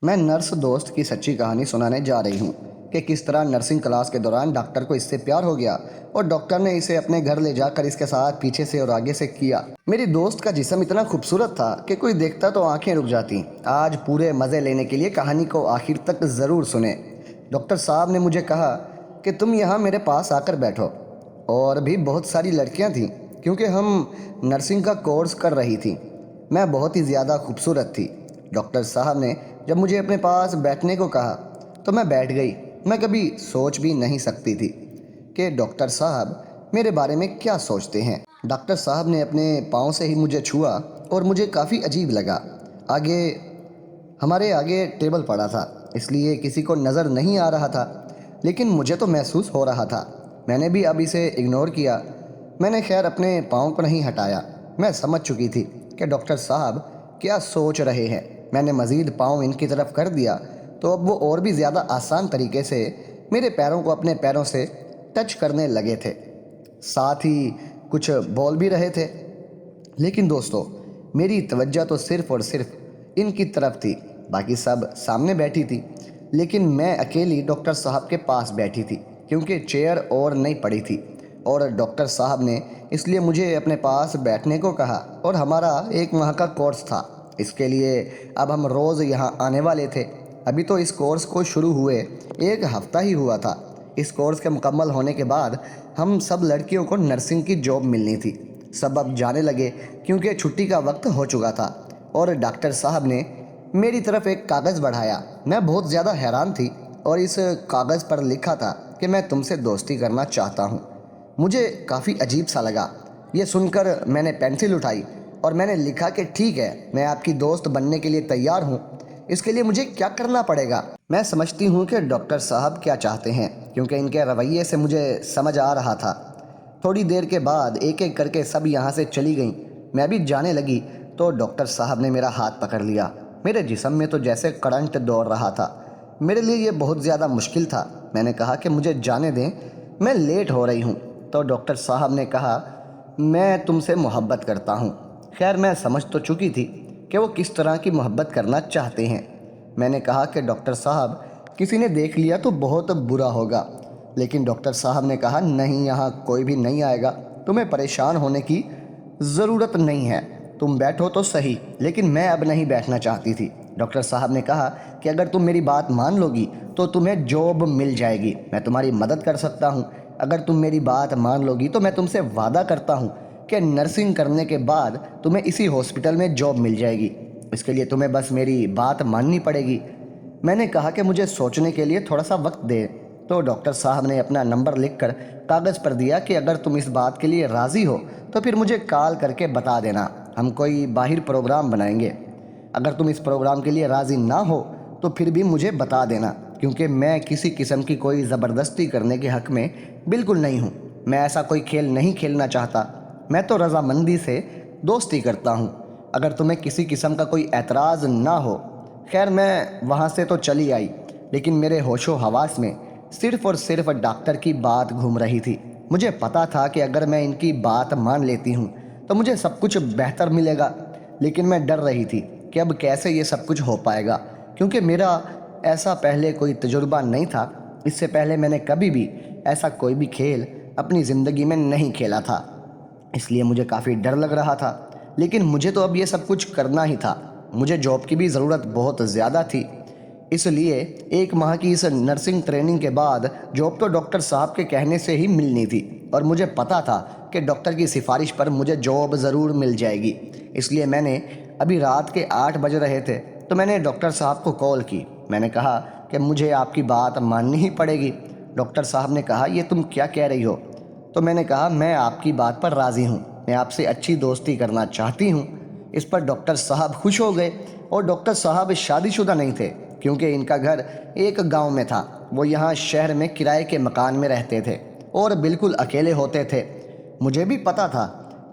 मैं नर्स दोस्त की सच्ची कहानी सुनाने जा रही हूँ कि किस तरह नर्सिंग क्लास के दौरान डॉक्टर को इससे प्यार हो गया और डॉक्टर ने इसे अपने घर ले जाकर इसके साथ पीछे से और आगे से किया। मेरी दोस्त का जिस्म इतना खूबसूरत था कि कोई देखता तो आंखें रुक जाती। आज पूरे मज़े लेने के लिए कहानी को आखिर तक ज़रूर सुने। डॉक्टर साहब ने मुझे कहा कि तुम यहाँ मेरे पास आकर बैठो। और भी बहुत सारी लड़कियाँ थीं क्योंकि हम नर्सिंग का कोर्स कर रही थी। मैं बहुत ही ज़्यादा खूबसूरत थी। डॉक्टर साहब ने जब मुझे अपने पास बैठने को कहा तो मैं बैठ गई। मैं कभी सोच भी नहीं सकती थी कि डॉक्टर साहब मेरे बारे में क्या सोचते हैं। डॉक्टर साहब ने अपने पाँव से ही मुझे छुआ और मुझे काफ़ी अजीब लगा। आगे हमारे आगे टेबल पड़ा था इसलिए किसी को नज़र नहीं आ रहा था, लेकिन मुझे तो महसूस हो रहा था। मैंने भी अब इसे इग्नोर किया। मैंने खैर अपने पाँव को नहीं हटाया। मैं समझ चुकी थी कि डॉक्टर साहब क्या सोच रहे हैं। मैंने मज़ीद पाँव इनकी तरफ कर दिया तो अब वो और भी ज़्यादा आसान तरीके से मेरे पैरों को अपने पैरों से टच करने लगे थे, साथ ही कुछ बोल भी रहे थे। लेकिन दोस्तों, मेरी तवज्जो तो सिर्फ़ और सिर्फ इनकी तरफ थी। बाकी सब सामने बैठी थी, लेकिन मैं अकेली डॉक्टर साहब के पास बैठी थी क्योंकि चेयर और नहीं पड़ी थी और डॉक्टर साहब ने इसलिए मुझे अपने पास बैठने को कहा। और हमारा 1 माह का कोर्स था, इसके लिए अब हम रोज़ यहाँ आने वाले थे। अभी तो इस कोर्स को शुरू हुए 1 हफ़्ता ही हुआ था। इस कोर्स के मुकम्मल होने के बाद हम सब लड़कियों को नर्सिंग की जॉब मिलनी थी। सब अब जाने लगे क्योंकि छुट्टी का वक्त हो चुका था। और डॉक्टर साहब ने मेरी तरफ एक कागज़ बढ़ाया। मैं बहुत ज़्यादा हैरान थी और इस कागज़ पर लिखा था कि मैं तुमसे दोस्ती करना चाहता हूँ। मुझे काफ़ी अजीब सा लगा। ये सुनकर मैंने पेंसिल उठाई और मैंने लिखा कि ठीक है, मैं आपकी दोस्त बनने के लिए तैयार हूँ। इसके लिए मुझे क्या करना पड़ेगा? मैं समझती हूँ कि डॉक्टर साहब क्या चाहते हैं क्योंकि इनके रवैये से मुझे समझ आ रहा था। थोड़ी देर के बाद एक एक करके सब यहाँ से चली गईं। मैं भी जाने लगी तो डॉक्टर साहब ने मेरा हाथ पकड़ लिया। मेरे जिस्म में तो जैसे करंट दौड़ रहा था। मेरे लिए ये बहुत ज़्यादा मुश्किल था। मैंने कहा कि मुझे जाने दें, मैं लेट हो रही हूँ। तो डॉक्टर साहब ने कहा, मैं तुमसे मोहब्बत करता हूँ। खैर, मैं समझ तो चुकी थी कि वो किस तरह की मोहब्बत करना चाहते हैं। मैंने कहा कि डॉक्टर साहब, किसी ने देख लिया तो बहुत बुरा होगा। लेकिन डॉक्टर साहब ने कहा, नहीं, यहाँ कोई भी नहीं आएगा। तुम्हें परेशान होने की ज़रूरत नहीं है। तुम बैठो तो सही। लेकिन मैं अब नहीं बैठना चाहती थी। डॉक्टर साहब ने कहा कि अगर तुम मेरी बात मान लोगी तो तुम्हें जॉब मिल जाएगी। मैं तुम्हारी मदद कर सकता हूँ। अगर तुम मेरी बात मान लोगी तो मैं तुमसे वादा करता हूँ कि नर्सिंग करने के बाद तुम्हें इसी हॉस्पिटल में जॉब मिल जाएगी। इसके लिए तुम्हें बस मेरी बात माननी पड़ेगी। मैंने कहा कि मुझे सोचने के लिए थोड़ा सा वक्त दे। तो डॉक्टर साहब ने अपना नंबर लिखकर कागज़ पर दिया कि अगर तुम इस बात के लिए राज़ी हो तो फिर मुझे कॉल करके बता देना। हम कोई बाहर प्रोग्राम बनाएंगे। अगर तुम इस प्रोग्राम के लिए राज़ी ना हो तो फिर भी मुझे बता देना, क्योंकि मैं किसी किस्म की कोई ज़बरदस्ती करने के हक़ में बिल्कुल नहीं हूँ। मैं ऐसा कोई खेल नहीं खेलना चाहता। मैं तो रज़ामंदी से दोस्ती करता हूँ। अगर तुम्हें किसी किस्म का कोई एतराज़ ना हो। खैर, मैं वहाँ से तो चली आई, लेकिन मेरे होशो हवास में सिर्फ़ और सिर्फ डॉक्टर की बात घूम रही थी। मुझे पता था कि अगर मैं इनकी बात मान लेती हूँ तो मुझे सब कुछ बेहतर मिलेगा। लेकिन मैं डर रही थी कि अब कैसे ये सब कुछ हो पाएगा, क्योंकि मेरा ऐसा पहले कोई तजुर्बा नहीं था। इससे पहले मैंने कभी भी ऐसा कोई भी खेल अपनी ज़िंदगी में नहीं खेला था, इसलिए मुझे काफ़ी डर लग रहा था। लेकिन मुझे तो अब ये सब कुछ करना ही था। मुझे जॉब की भी ज़रूरत बहुत ज़्यादा थी। इसलिए 1 माह की इस नर्सिंग ट्रेनिंग के बाद जॉब तो डॉक्टर साहब के कहने से ही मिलनी थी और मुझे पता था कि डॉक्टर की सिफारिश पर मुझे जॉब ज़रूर मिल जाएगी। इसलिए मैंने, अभी रात के 8 बज रहे थे, तो मैंने डॉक्टर साहब को कॉल की। मैंने कहा कि मुझे आपकी बात माननी ही पड़ेगी। डॉक्टर साहब ने कहा, ये तुम क्या कह रही हो? तो मैंने कहा, मैं आपकी बात पर राज़ी हूँ। मैं आपसे अच्छी दोस्ती करना चाहती हूँ। इस पर डॉक्टर साहब खुश हो गए। और डॉक्टर साहब शादीशुदा नहीं थे क्योंकि इनका घर एक गांव में था। वो यहाँ शहर में किराए के मकान में रहते थे और बिल्कुल अकेले होते थे। मुझे भी पता था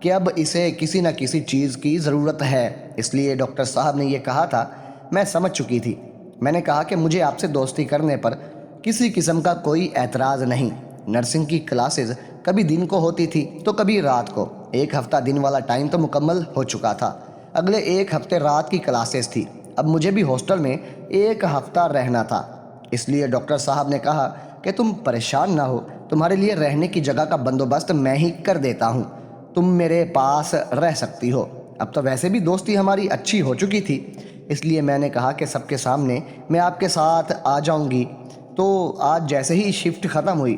कि अब इसे किसी न किसी चीज़ की ज़रूरत है, इसलिए डॉक्टर साहब ने ये कहा था। मैं समझ चुकी थी। मैंने कहा कि मुझे आपसे दोस्ती करने पर किसी किस्म का कोई एतराज़ नहीं। नर्सिंग की क्लासेस कभी दिन को होती थी तो कभी रात को। 1 हफ़्ता दिन वाला टाइम तो मुकम्मल हो चुका था। अगले 1 हफ़्ते रात की क्लासेस थी اب مجھے بھی ہاسٹل میں 1 ہفتہ رہنا تھا، اس لیے ڈاکٹر صاحب نے کہا کہ تم پریشان نہ ہو، تمہارے لیے رہنے کی جگہ کا بندوبست میں ہی کر دیتا ہوں، تم میرے پاس رہ سکتی ہو۔ اب تو ویسے بھی دوستی ہماری اچھی ہو چکی تھی، اس لیے میں نے کہا کہ سب کے سامنے میں آپ کے ساتھ آ جاؤں گی۔ تو آج جیسے ہی شفٹ ختم ہوئی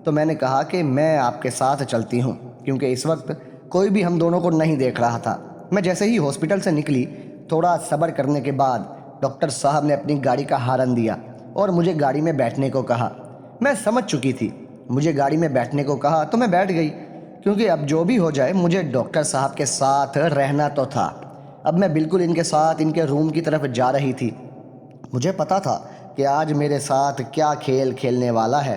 تو میں نے کہا کہ میں آپ کے ساتھ چلتی ہوں، کیونکہ اس وقت کوئی بھی ہم دونوں کو نہیں دیکھ رہا تھا۔ میں جیسے ہی ہاسپٹل سے نکلی، تھوڑا صبر کرنے کے بعد ڈاکٹر صاحب نے اپنی گاڑی کا ہارن دیا اور مجھے گاڑی میں بیٹھنے کو کہا۔ میں سمجھ چکی تھی، مجھے گاڑی میں بیٹھنے کو کہا تو میں بیٹھ گئی، کیونکہ اب جو بھی ہو جائے مجھے ڈاکٹر صاحب کے ساتھ رہنا تو تھا۔ اب میں بالکل ان کے ساتھ ان کے روم کی طرف جا رہی تھی۔ مجھے پتا تھا کہ آج میرے ساتھ کیا کھیل کھیلنے والا ہے،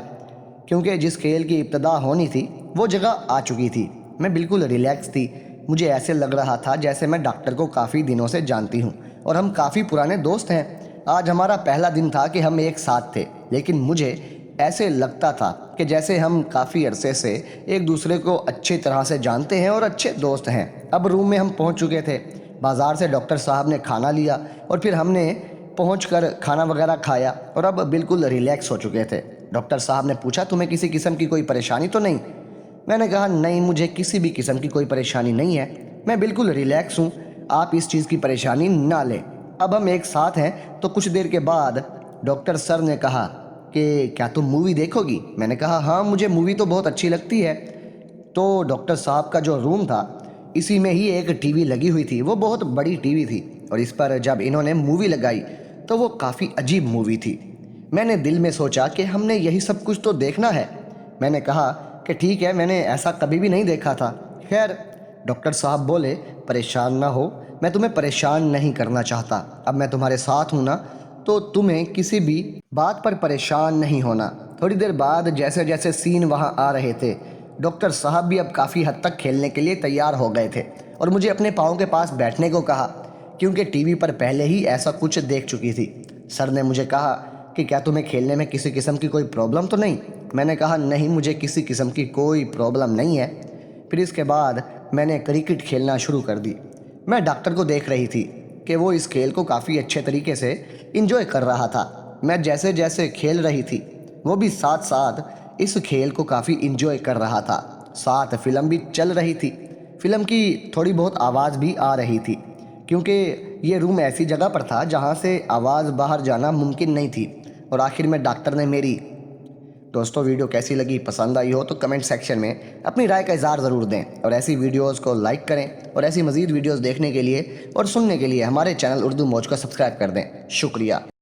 کیونکہ جس کھیل کی ابتدا ہونی تھی وہ جگہ آ چکی تھی۔ میں بالکل ریلیکس تھی، مجھے ایسے لگ رہا تھا جیسے میں ڈاکٹر کو کافی دنوں سے جانتی ہوں اور ہم کافی پرانے دوست ہیں۔ آج ہمارا پہلا دن تھا کہ ہم ایک ساتھ تھے، لیکن مجھے ایسے لگتا تھا کہ جیسے ہم کافی عرصے سے ایک دوسرے کو اچھی طرح سے جانتے ہیں اور اچھے دوست ہیں۔ اب روم میں ہم پہنچ چکے تھے۔ بازار سے ڈاکٹر صاحب نے کھانا لیا اور پھر ہم نے پہنچ کر کھانا وغیرہ کھایا اور اب بالکل ریلیکس ہو چکے تھے۔ ڈاکٹر صاحب نے پوچھا تمہیں کسی قسم کی کوئی پریشانی تو نہیں؟ میں نے کہا نہیں، مجھے کسی بھی قسم کی کوئی پریشانی نہیں ہے، میں بالکل ریلیکس ہوں، آپ اس چیز کی پریشانی نہ لیں۔ اب ہم ایک ساتھ ہیں۔ تو کچھ دیر کے بعد ڈاکٹر سر نے کہا کہ کیا تم مووی دیکھو گی؟ میں نے کہا ہاں، مجھے مووی تو بہت اچھی لگتی ہے۔ تو ڈاکٹر صاحب کا جو روم تھا اسی میں ہی ایک ٹی وی لگی ہوئی تھی، وہ بہت بڑی ٹی وی تھی، اور اس پر جب انہوں نے مووی لگائی تو وہ کافی عجیب مووی تھی۔ میں نے دل میں سوچا کہ ہم نے یہی سب کچھ تو دیکھنا ہے۔ میں نے کہا کہ ٹھیک ہے، میں نے ایسا کبھی بھی نہیں دیکھا تھا۔ خیر، ڈاکٹر صاحب بولے پریشان نہ ہو، میں تمہیں پریشان نہیں کرنا چاہتا، اب میں تمہارے ساتھ ہوں نا، تو تمہیں کسی بھی بات پر پریشان نہیں ہونا۔ تھوڑی دیر بعد جیسے جیسے سین وہاں آ رہے تھے، ڈاکٹر صاحب بھی اب کافی حد تک کھیلنے کے لیے تیار ہو گئے تھے اور مجھے اپنے پاؤں کے پاس بیٹھنے کو کہا، کیونکہ ٹی وی پر پہلے ہی ایسا کچھ دیکھ چکی تھی۔ سر نے مجھے کہا کہ کیا تمہیں کھیلنے میں کسی قسم کی کوئی پرابلم تو نہیں؟ میں نے کہا نہیں، مجھے کسی قسم کی کوئی پرابلم نہیں ہے۔ پھر اس کے بعد میں نے کرکٹ کھیلنا شروع کر دی۔ میں ڈاکٹر کو دیکھ رہی تھی کہ وہ اس کھیل کو کافی اچھے طریقے سے انجوائے کر رہا تھا۔ میں جیسے جیسے کھیل رہی تھی وہ بھی ساتھ ساتھ اس کھیل کو کافی انجوائے کر رہا تھا۔ ساتھ فلم بھی چل رہی تھی، فلم کی تھوڑی بہت آواز بھی آ رہی تھی، کیونکہ یہ روم ایسی جگہ پر تھا جہاں سے آواز باہر جانا ممکن نہیں تھی۔ اور آخر میں ڈاکٹر نے میری دوستوں ویڈیو کیسی لگی؟ پسند آئی ہو تو کمنٹ سیکشن میں اپنی رائے کا اظہار ضرور دیں، اور ایسی ویڈیوز کو لائک کریں، اور ایسی مزید ویڈیوز دیکھنے کے لیے اور سننے کے لیے ہمارے چینل اردو موج کو سبسکرائب کر دیں۔ شکریہ۔